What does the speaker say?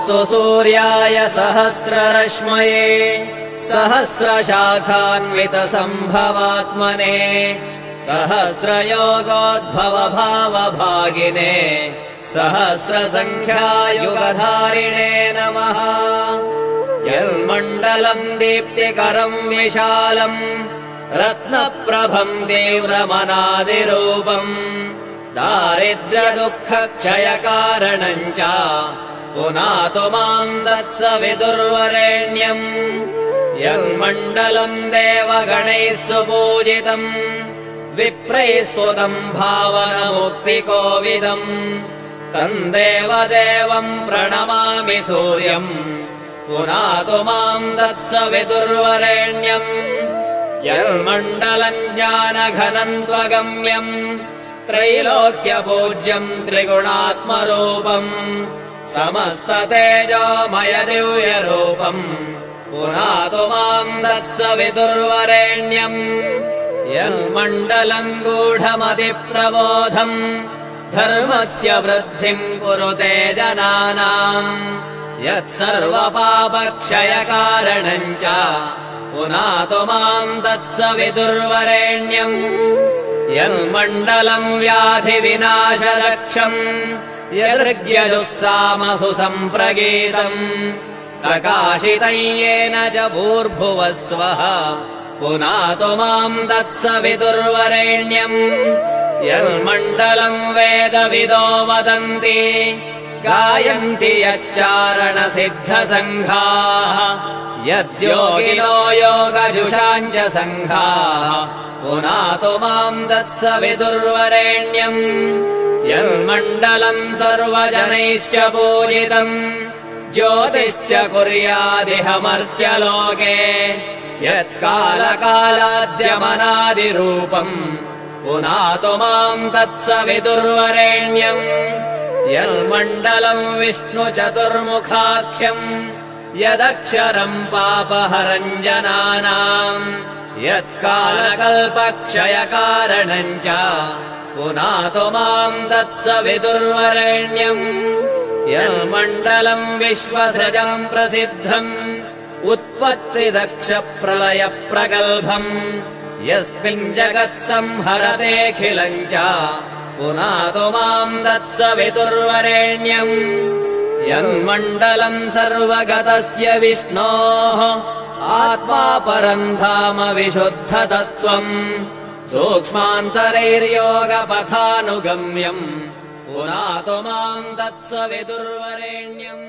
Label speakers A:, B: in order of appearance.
A: नमोऽस्तु सूर्याय सहस्ररश्मये सहस्रशाखान्वितसम्भवात्मने सहस्रयोगोद्भवभावभागिने सहस्रसङ्ख्यायुगधारिणे नमः। यन्मण्डलम् दीप्तिकरम् विशालम् रत्नप्रभम् तीव्रमनादिरूपम् दारिद्र्यदुःखक्षयकारणम् च पुनातु माम् तत्सवितुर्वरेण्यम्। यन्मण्डलम् देवगणैः सुपूजितम् विप्रैः स्तुतम् भावनमुक्तिकोविदम् तम् देवदेवम् प्रणमामि सूर्यम् पुनातु माम् तत्सवितुर्वरेण्यम्। यन्मण्डलम् ज्ञानघनम् त्वगम्यम् त्रैलोक्यपूज्यम् त्रिगुणात्मरूपम् समस्ततेजोमय दिव्यरूपम् पुनातु माम् तत्सवितुर्वरेण्यम्। यन्मण्डलम् गूढमतिप्रबोधम् धर्मस्य वृद्धिम् कुरुते जनानाम् यत्सर्वपापक्षयकारणम् च पुनातु माम् तत्सवितुर्वरेण्यम्। यन्मण्डलम् व्याधिविनाशदक्षम् यदृग्यजुःसामसु सम्प्रगीतम् प्रकाशितम् येन च भूर्भुवः स्वः पुनातु माम् तत्सवितुर्वरेण्यम्। यन्मण्डलम् वेदविदो वदन्ति गायन्ति यच्चारणसिद्धसङ्घाः यद्योगिनो योगजुषाम् च सङ्घाः पुनातु माम् तत्सवितुर्वरेण्यम्। यन्मण्डलम् सर्वजनैश्च पूजितम् ज्योतिश्च कुर्यादिहमर्त्यलोके यत्कालकालाद्यमनादिरूपम् पुनातु माम् तत्सवितुर्वरेण्यम्। यन्मण्डलम् विष्णुचतुर्मुखाख्यम् यदक्षरम् पापहरम् जनानाम् यत्कालकल्पक्षयकारणम् च पुनातु माम् तत्सवितुर्वरेण्यम्। यन्मण्डलम् विश्वसृजम् प्रसिद्धम् उत्पत्तिदक्षप्रलयप्रगल्भम् यस्मिन् जगत्संहरतेऽखिलम् च पुनातु माम् तत्सवितुर्वरेण्यम्। यन्मण्डलम् सर्वगतस्य विष्णोः आत्मा परम् धाम विशुद्धतत्त्वम् सूक्ष्मान्तरैर्योगपथानुगम्यम् पुनातु माम् तत्सवितुर्वरेण्यम्।